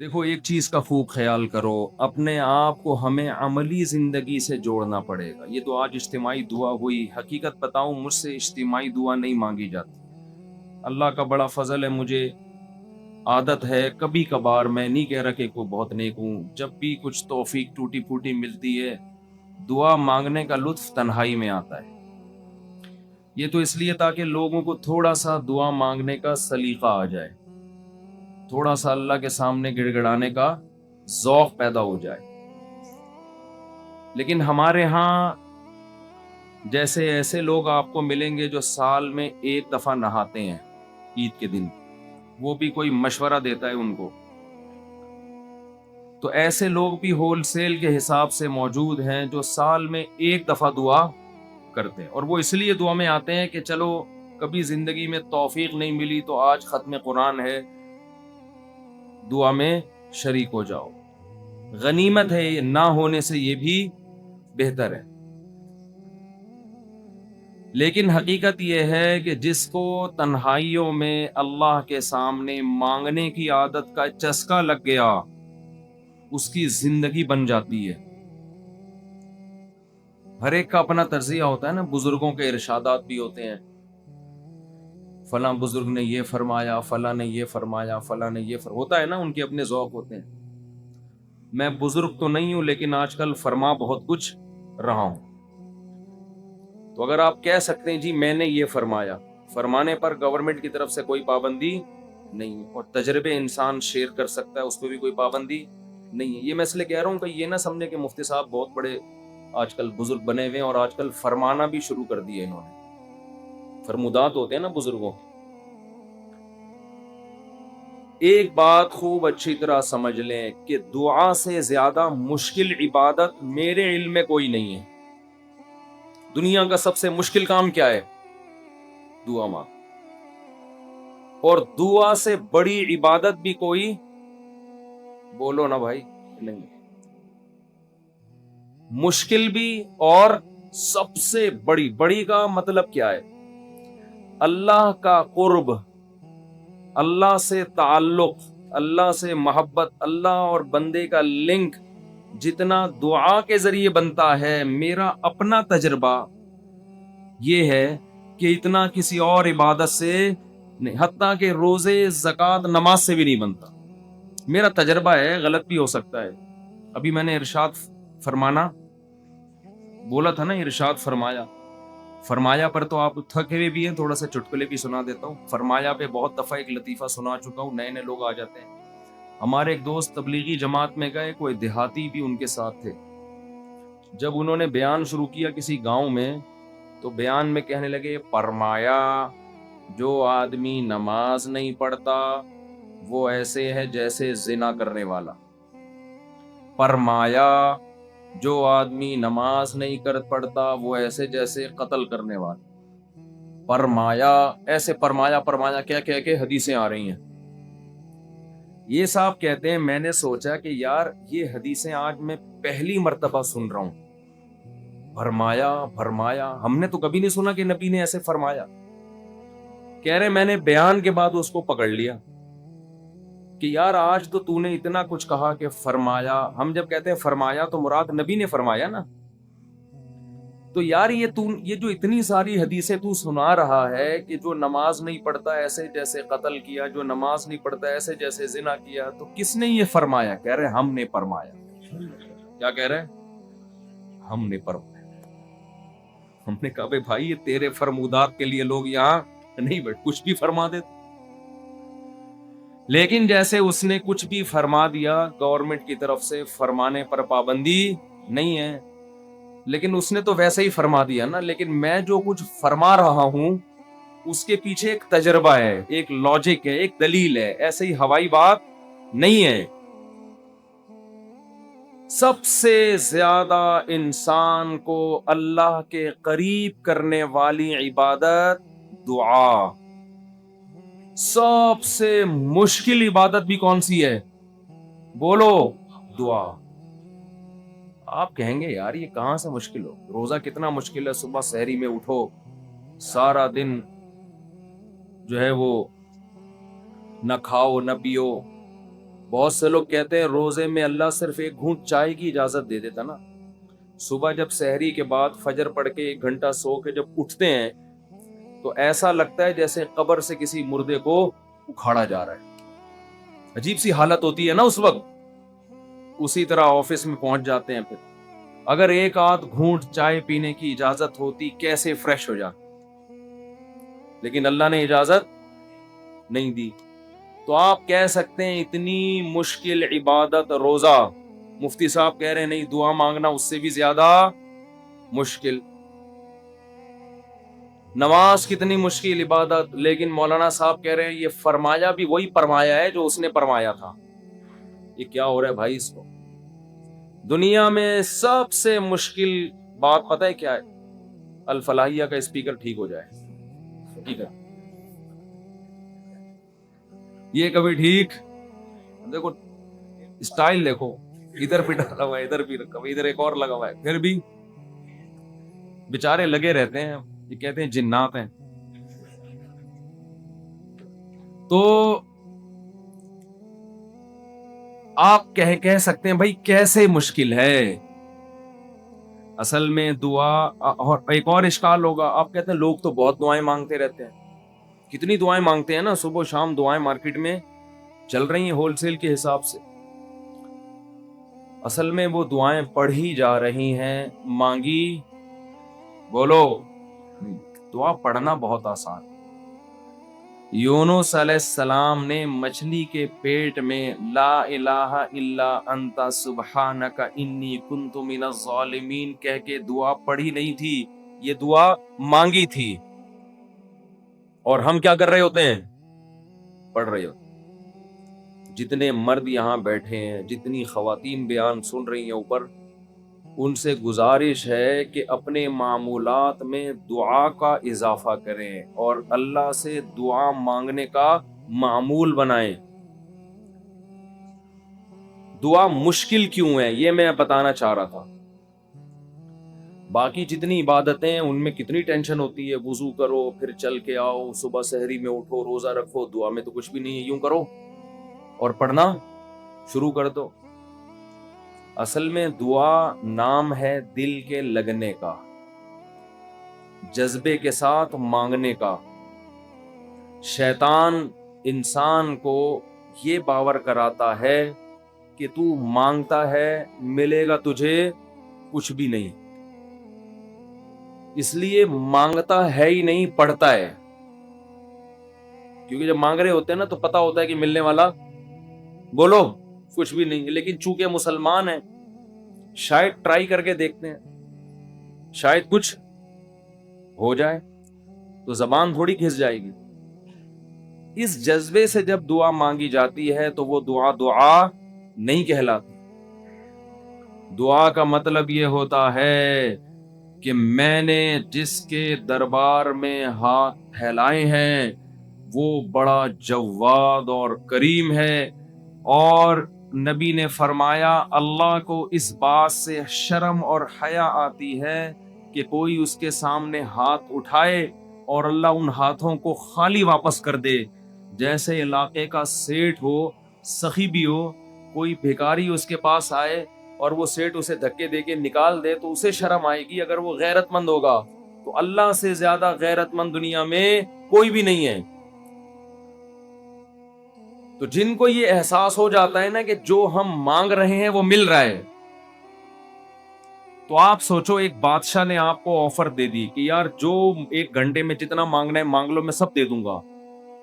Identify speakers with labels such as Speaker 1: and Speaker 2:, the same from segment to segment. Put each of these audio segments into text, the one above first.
Speaker 1: دیکھو ایک چیز کا خوب خیال کرو، اپنے آپ کو ہمیں عملی زندگی سے جوڑنا پڑے گا۔ یہ تو آج اجتماعی دعا ہوئی، حقیقت بتاؤں مجھ سے اجتماعی دعا نہیں مانگی جاتی۔ اللہ کا بڑا فضل ہے، مجھے عادت ہے کبھی کبھار، میں نہیں کہہ رہا کہ کوئی بہت نیک ہوں، جب بھی کچھ توفیق ٹوٹی پھوٹی ملتی ہے دعا مانگنے کا لطف تنہائی میں آتا ہے۔ یہ تو اس لیے تاکہ لوگوں کو تھوڑا سا دعا مانگنے کا سلیقہ آ جائے، تھوڑا سا اللہ کے سامنے گڑ گڑانے کا ذوق پیدا ہو جائے۔ لیکن ہمارے ہاں جیسے ایسے لوگ آپ کو ملیں گے جو سال میں ایک دفعہ نہاتے ہیں عید کے دن، وہ بھی کوئی مشورہ دیتا ہے ان کو، تو ایسے لوگ بھی ہول سیل کے حساب سے موجود ہیں جو سال میں ایک دفعہ دعا کرتے ہیں، اور وہ اس لیے دعا میں آتے ہیں کہ چلو کبھی زندگی میں توفیق نہیں ملی تو آج ختم قرآن ہے، دعا میں شریک ہو جاؤ۔ غنیمت ہے، یہ نہ ہونے سے یہ بھی بہتر ہے۔ لیکن حقیقت یہ ہے کہ جس کو تنہائیوں میں اللہ کے سامنے مانگنے کی عادت کا چسکا لگ گیا، اس کی زندگی بن جاتی ہے۔ ہر ایک کا اپنا طرزیہ ہوتا ہے نا، بزرگوں کے ارشادات بھی ہوتے ہیں، فلاں بزرگ نے یہ فرمایا، فلاں نے یہ فرمایا، فلاں نے یہ ہوتا ہے نا، ان کے اپنے ذوق ہوتے ہیں۔ میں بزرگ تو نہیں ہوں لیکن آج کل فرما بہت کچھ رہا ہوں، تو اگر آپ کہہ سکتے ہیں جی میں نے یہ فرمایا، فرمانے پر گورنمنٹ کی طرف سے کوئی پابندی نہیں، اور تجربے انسان شیئر کر سکتا ہے، اس پہ بھی کوئی پابندی نہیں ہے۔ یہ میں اس لیے کہہ رہا ہوں کہ یہ نہ سمجھے کہ مفتی صاحب بہت بڑے آج کل بزرگ بنے ہوئے ہیں اور آج کل فرمانا بھی شروع کر دیے انہوں نے، فرمودات ہوتے ہیں نا بزرگوں۔ ایک بات خوب اچھی طرح سمجھ لیں کہ دعا سے زیادہ مشکل عبادت میرے علم میں کوئی نہیں ہے۔ دنیا کا سب سے مشکل کام کیا ہے؟ دعا مانگ۔ اور دعا سے بڑی عبادت بھی کوئی، بولو نا بھائی، نہیں۔ مشکل بھی اور سب سے بڑی کا مطلب کیا ہے؟ اللہ کا قرب، اللہ سے تعلق، اللہ سے محبت، اللہ اور بندے کا لنک جتنا دعا کے ذریعے بنتا ہے، میرا اپنا تجربہ یہ ہے کہ اتنا کسی اور عبادت سے نہیں، حتیٰ کہ روزے، زکوٰۃ، نماز سے بھی نہیں بنتا۔ میرا تجربہ ہے، غلط بھی ہو سکتا ہے۔ ابھی میں نے ارشاد فرمانا بولا تھا نا، ارشاد فرمایا، فرمایا پر تو آپ تھکے ہوئے بھی ہیں، تھوڑا سا چٹکلے بھی سنا دیتا ہوں۔ فرمایا پہ بہت دفعہ ایک لطیفہ سنا چکا ہوں، نئے نئے لوگ آ جاتے ہیں۔ ہمارے ایک دوست تبلیغی جماعت میں گئے، کوئی دیہاتی بھی ان کے ساتھ تھے۔ جب انہوں نے بیان شروع کیا کسی گاؤں میں، تو بیان میں کہنے لگے، فرمایا جو آدمی نماز نہیں پڑھتا وہ ایسے ہے جیسے زنا کرنے والا، فرمایا جو آدمی نماز نہیں پڑھتا وہ ایسے جیسے قتل کرنے والا، فرمایا ایسے، فرمایا کیا کہہ کے حدیثیں آ رہی ہیں۔ یہ صاحب کہتے ہیں میں نے سوچا کہ یار یہ حدیثیں آج میں پہلی مرتبہ سن رہا ہوں، فرمایا ہم نے تو کبھی نہیں سنا کہ نبی نے ایسے فرمایا۔ کہہ رہے میں نے بیان کے بعد اس کو پکڑ لیا کہ یار آج تو نے اتنا کچھ کہا کہ فرمایا، ہم جب کہتے ہیں فرمایا تو مراد نبی نے فرمایا نا، تو یار یہ جو اتنی ساری حدیثیں تو سنا رہا ہے کہ جو نماز نہیں پڑھتا ایسے جیسے قتل کیا، جو نماز نہیں پڑھتا ایسے جیسے زنا کیا، تو کس نے یہ فرمایا؟ کہہ رہے ہم نے فرمایا۔ کیا کہہ رہے؟ ہم نے فرمایا۔ ہم نے کہا بھائی یہ تیرے فرمودات کے لیے لوگ یہاں نہیں بیٹھ، کچھ بھی فرما دیتے۔ لیکن جیسے اس نے کچھ بھی فرما دیا، گورنمنٹ کی طرف سے فرمانے پر پابندی نہیں ہے، لیکن اس نے تو ویسے ہی فرما دیا نا۔ لیکن میں جو کچھ فرما رہا ہوں اس کے پیچھے ایک تجربہ ہے، ایک لاجک ہے، ایک دلیل ہے، ایسے ہی ہوائی بات نہیں ہے۔ سب سے زیادہ انسان کو اللہ کے قریب کرنے والی عبادت دعا، سب سے مشکل عبادت بھی کون سی ہے؟ بولو، دعا۔ آپ کہیں گے یار یہ کہاں سے مشکل ہو، روزہ کتنا مشکل ہے، صبح سحری میں اٹھو، سارا دن جو ہے وہ نہ کھاؤ نہ پیو، بہت سے لوگ کہتے ہیں روزے میں اللہ صرف ایک گھونٹ چائے کی اجازت دے دیتا نا. صبح جب سحری کے بعد فجر پڑھ کے 1 گھنٹہ سو کے جب اٹھتے ہیں تو ایسا لگتا ہے جیسے قبر سے کسی مردے کو اکھاڑا جا رہا ہے. عجیب سی حالت ہوتی ہے نا اس وقت. اسی طرح آفس میں پہنچ جاتے ہیں. پھر اگر ایک آدھ گھونٹ چائے پینے کی اجازت ہوتی کیسے فریش ہو جاتے, لیکن اللہ نے اجازت نہیں دی. تو آپ کہہ سکتے ہیں اتنی مشکل عبادت روزہ, مفتی صاحب کہہ رہے ہیں نہیں, دعا مانگنا اس سے بھی زیادہ مشکل. نماز کتنی مشکل عبادت, لیکن مولانا صاحب کہہ رہے ہیں یہ فرمایا بھی وہی فرمایا ہے جو اس نے فرمایا تھا. یہ کیا ہو رہا ہے بھائی؟ اس کو دنیا میں سب سے مشکل بات پتہ ہے کیا ہے؟ الفلاحیہ کا اسپیکر ٹھیک ہو جائے. ٹھیک ہے, یہ کبھی ٹھیک, دیکھو اسٹائل دیکھو, ادھر بھی ڈالا ہوا ہے, ادھر بھی رکھا ہوا ہے, ادھر ایک اور لگا ہوا ہے, پھر بھی بیچارے لگے رہتے ہیں. یہ کہتے ہیں جنات ہیں. تو آپ کہہ سکتے ہیں بھائی کیسے مشکل ہے. اصل میں دعا, اور ایک اور اشکال ہوگا, آپ کہتے ہیں لوگ تو بہت دعائیں مانگتے رہتے ہیں. کتنی دعائیں مانگتے ہیں نا, صبح شام دعائیں مارکیٹ میں چل رہی ہیں ہول سیل کے حساب سے. اصل میں وہ دعائیں پڑھی جا رہی ہیں, مانگی بولو. دعا پڑھنا بہت آسان. یونس علیہ السلام نے مچھلی کے پیٹ میں لا الہ الا انت سبحانک انی کنت من الظالمین کہہ کے دعا پڑھی نہیں تھی, یہ دعا مانگی تھی. اور ہم کیا کر رہے ہوتے ہیں؟ پڑھ رہے ہوتے. جتنے مرد یہاں بیٹھے ہیں, جتنی خواتین بیان سن رہی ہیں اوپر, ان سے گزارش ہے کہ اپنے معمولات میں دعا کا اضافہ کریں اور اللہ سے دعا مانگنے کا معمول بنائیں. دعا مشکل کیوں ہے یہ میں بتانا چاہ رہا تھا. باقی جتنی عبادتیں ان میں کتنی ٹینشن ہوتی ہے, وضو کرو, پھر چل کے آؤ, صبح سحری میں اٹھو, روزہ رکھو. دعا میں تو کچھ بھی نہیں ہے, یوں کرو اور پڑھنا شروع کر دو. اصل میں دعا نام ہے دل کے لگنے کا, جذبے کے ساتھ مانگنے کا. شیطان انسان کو یہ باور کراتا ہے کہ تو مانگتا ہے ملے گا تجھے کچھ بھی نہیں, اس لیے مانگتا ہے ہی نہیں, پڑھتا ہے. کیونکہ جب مانگ رہے ہوتے ہیں نا تو پتا ہوتا ہے کہ ملنے والا بولو کچھ بھی نہیں. لیکن چونکہ مسلمان ہیں شاید ٹرائی کر کے دیکھتے ہیں, شاید کچھ ہو جائے, تو زبان تھوڑی گھس جائے گی. اس جذبے سے جب دعا مانگی جاتی ہے تو وہ دعا نہیں کہلاتی. دعا کا مطلب یہ ہوتا ہے کہ میں نے جس کے دربار میں ہاتھ پھیلائے ہیں وہ بڑا جواد اور کریم ہے. اور نبی نے فرمایا اللہ کو اس بات سے شرم اور حیا آتی ہے کہ کوئی اس کے سامنے ہاتھ اٹھائے اور اللہ ان ہاتھوں کو خالی واپس کر دے. جیسے علاقے کا سیٹھ ہو, سخی بھی ہو, کوئی بھیکاری اس کے پاس آئے اور وہ سیٹھ اسے دھکے دے کے نکال دے تو اسے شرم آئے گی اگر وہ غیرت مند ہوگا. تو اللہ سے زیادہ غیرت مند دنیا میں کوئی بھی نہیں ہے. تو جن کو یہ احساس ہو جاتا ہے نا کہ جو ہم مانگ رہے ہیں وہ مل رہا ہے, تو آپ سوچو ایک بادشاہ نے آپ کو آفر دے دی کہ یار جو 1 گھنٹے میں جتنا مانگنا ہے مانگ لو, میں سب دے دوں گا.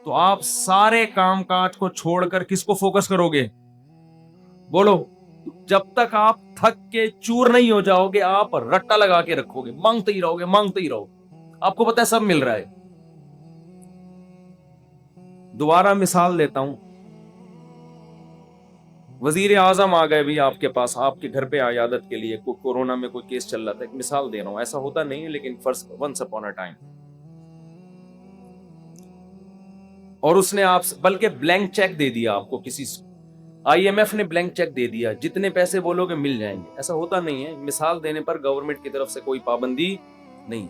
Speaker 1: تو آپ سارے کام کاج کو چھوڑ کر کس کو فوکس کرو گے؟ بولو. جب تک آپ تھک کے چور نہیں ہو جاؤ گے آپ رٹا لگا کے رکھو گے, مانگتے ہی رہو گے, مانگتے ہی رہو. آپ کو پتہ ہے سب مل رہا ہے. دوبارہ مثال دیتا ہوں. وزیر اعظم آ گئے بھی آپ کے پاس, آپ کے گھر پہ عیادت کے لیے, کورونا میں کوئی کیس چل رہا تھا, ایک مثال دے رہا ہوں, ایسا ہوتا نہیں ہے لیکن ونس اپون اے ٹائم. اور اس نے آپ بلکہ بلینک چیک دے دیا آپ کو, کسی IMF نے بلینک چیک دے دیا, جتنے پیسے بولو گے مل جائیں گے. ایسا ہوتا نہیں ہے, مثال دینے پر گورنمنٹ کی طرف سے کوئی پابندی نہیں.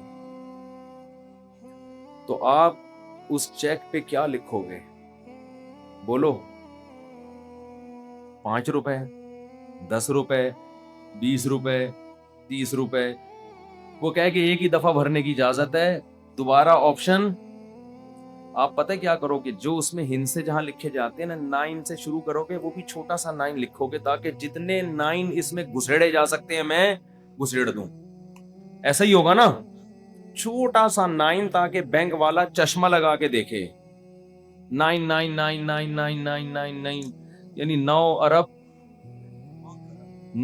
Speaker 1: تو آپ اس چیک پہ کیا لکھو گے؟ بولو. 5 روپے, 10 روپے, 20 روپے, 30 روپے. وہ کہے کہ ایک ہی دفعہ بھرنے کی اجازت ہے, دوبارہ آپشن. آپ پتہ کیا کرو کہ جو اس میں ہند سے جہاں لکھے جاتے ہیں نا 9 سے شروع کرو گے, وہ بھی چھوٹا سا 9 لکھو گے تاکہ جتنے 9 اس میں گھسیڑے جا سکتے ہیں میں گھسیڑ دوں. ایسا ہی ہوگا نا, چھوٹا سا 9 تاکہ بینک والا چشمہ لگا کے دیکھے. 9 یعنی 9 ارب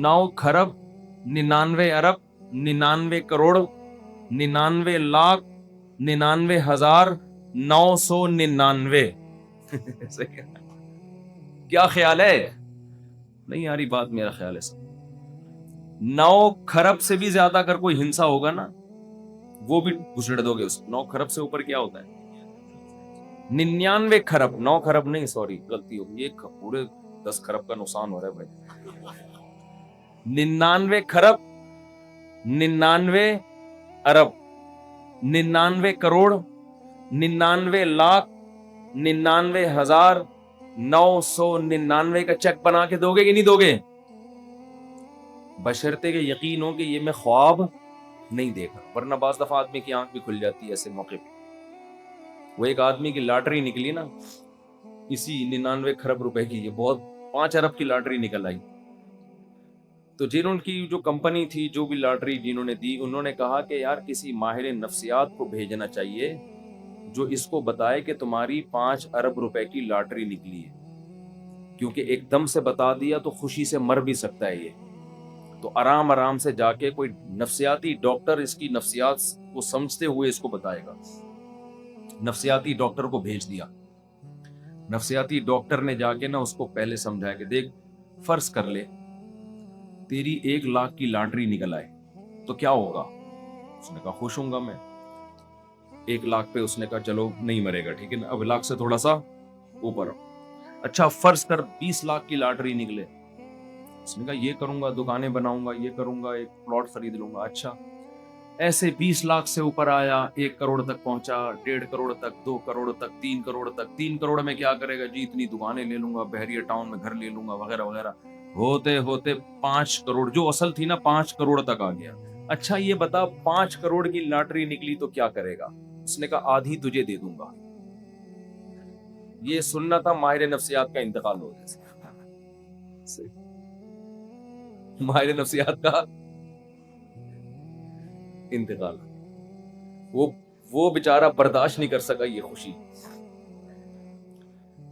Speaker 1: 9 کھرب 99 ارب 99 کروڑ 99 لاکھ 99,999. کیا خیال ہے؟ نہیں آ رہی بات, میرا خیال ہے سب 9 کھرب سے بھی زیادہ اگر کوئی ہنسا ہوگا نا وہ بھی گھسڑ دو گے اس. 9 کھرب سے اوپر کیا ہوتا ہے؟ 99 کھرب, 9 کھرب نہیں, سوری غلطی ہوگی, یہ پورے 10 کھرب کا نقصان ہو رہا ہے بھائی. 99 کھرب 99 ارب 99 کروڑ 99 لاکھ 99,999 کا چیک بنا کے دو گے کہ نہیں دو گے؟ بشرطے کہ یقین ہو کہ یہ میں خواب نہیں دیکھا, ورنہ بعض دفعہ آدمی کی آنکھ بھی کھل جاتی ہے ایسے موقع پہ. وہ ایک آدمی کی لاٹری نکلی نا اسی 99 کھرب روپے کی, یہ بہت 5 ارب کی لاٹری نکل آئی. تو جنہوں کی جو کمپنی تھی, جو بھی لاٹری جنہوں نے دی, انہوں نے کہا کہ یار کسی ماہر نفسیات کو بھیجنا چاہیے جو اس کو بتائے کہ تمہاری 5 ارب روپے کی لاٹری نکلی ہے, کیونکہ ایک دم سے بتا دیا تو خوشی سے مر بھی سکتا ہے یہ. تو آرام آرام سے جا کے کوئی نفسیاتی ڈاکٹر اس کی نفسیات کو سمجھتے ہوئے اس کو بتائے گا. نفسیاتی ڈاکٹر کو بھیج دیا. نفسیاتی ڈاکٹر نے جا کے نا اس کو پہلے سمجھایا کہ دیکھ, فرض کر لے تیری 1 لاکھ کی لاٹری نکل آئے تو کیا ہوگا؟ اس نے کہا خوش ہوں گا میں. 1 لاکھ پہ اس نے کہا چلو نہیں مرے گا, ٹھیک ہے نا, اب 1 لاکھ سے تھوڑا سا اوپر. اچھا فرض کر 20 لاکھ کی لاٹری نکلے. اس نے کہا یہ کروں گا, دکانیں بناؤں گا, یہ کروں گا, ایک پلاٹ خرید لوں گا. اچھا ایسے 20 لاکھ سے اوپر آیا, 1 کروڑ تک پہنچا, 1.5 کروڑ تک, 2 کروڑ تک, 3 کروڑ تک. 3 کروڑ میں کیا کرے گا جی, اتنی دکانیں لے لوں گا, بحریہ ٹاؤن میں گھر لے لوں گا, وغیرہ وغیرہ. ہوتے ہوتے 5 کروڑ جو اصل تھی نا 5 کروڑ تک آ گیا. اچھا یہ بتا 5 کروڑ کی لاٹری نکلی تو کیا کرے گا؟ اس نے کہا آدھی تجھے دے دوں گا. یہ سننا تھا ماہر نفسیات کا انتقال ہو جیسے. ماہر نفسیات کا انتقال, وہ بیچارہ برداشت نہیں کر سکا یہ خوشی.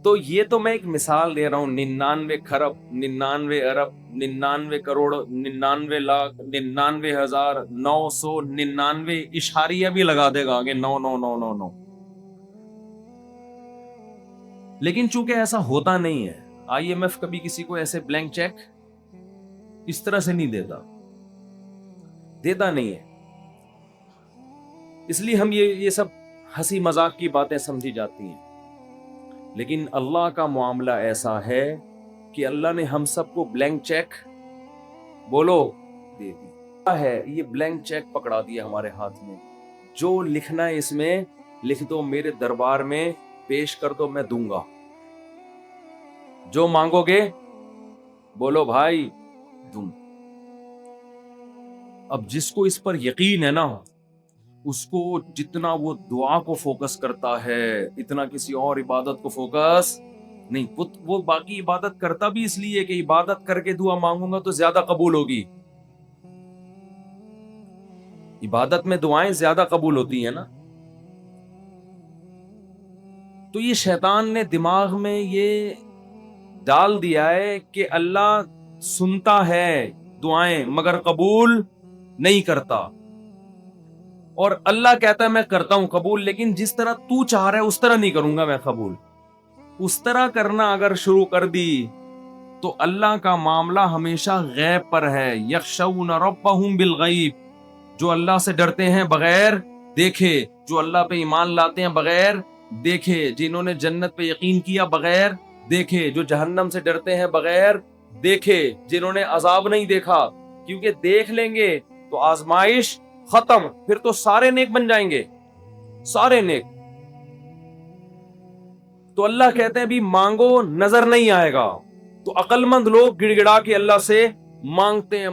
Speaker 1: تو یہ تو میں ایک مثال دے رہا ہوں. 99 کھرب 99 ارب 99 کروڑ 99 لاکھ 99,999 اشاریہ بھی لگا دے گا آگے 99999. لیکن چونکہ ایسا ہوتا نہیں ہے, IMF کبھی کسی کو ایسے بلینک چیک اس طرح سے نہیں دیتا نہیں ہے. اس لیے ہم یہ سب ہنسی مذاق کی باتیں سمجھی جاتی ہیں. لیکن اللہ کا معاملہ ایسا ہے کہ اللہ نے ہم سب کو بلینک چیک بولو دے دیا ہے. یہ بلینک چیک پکڑا دیا ہمارے ہاتھ میں, جو لکھنا ہے اس میں لکھ دو, میرے دربار میں پیش کر دو, میں دوں گا. جو مانگو گے بولو بھائی دوں. اب جس کو اس پر یقین ہے نا, اس کو جتنا وہ دعا کو فوکس کرتا ہے اتنا کسی اور عبادت کو فوکس نہیں. وہ باقی عبادت کرتا بھی اس لیے کہ عبادت کر کے دعا مانگوں گا تو زیادہ قبول ہوگی. عبادت میں دعائیں زیادہ قبول ہوتی ہیں نا. تو یہ شیطان نے دماغ میں یہ ڈال دیا ہے کہ اللہ سنتا ہے دعائیں مگر قبول نہیں کرتا, اور اللہ کہتا ہے میں کرتا ہوں قبول, لیکن جس طرح تو چاہ رہا ہے اس طرح نہیں کروں گا میں قبول. اس طرح کرنا اگر شروع کر دی تو اللہ کا معاملہ ہمیشہ غیب پر ہے. یخشون ربہم بالغیب, جو اللہ سے ڈرتے ہیں بغیر دیکھے, جو اللہ پہ ایمان لاتے ہیں بغیر دیکھے, جنہوں نے جنت پہ یقین کیا بغیر دیکھے, جو جہنم سے ڈرتے ہیں بغیر دیکھے, جنہوں نے عذاب نہیں دیکھا, کیونکہ دیکھ لیں گے تو آزمائش ختم, پھر تو سارے نیک بن جائیں گے, سارے نیک. تو اللہ کہتے ہیں بھی مانگو نظر نہیں آئے گا, تو عقل مند لوگ گڑ گڑا کے اللہ سے مانگتے ہیں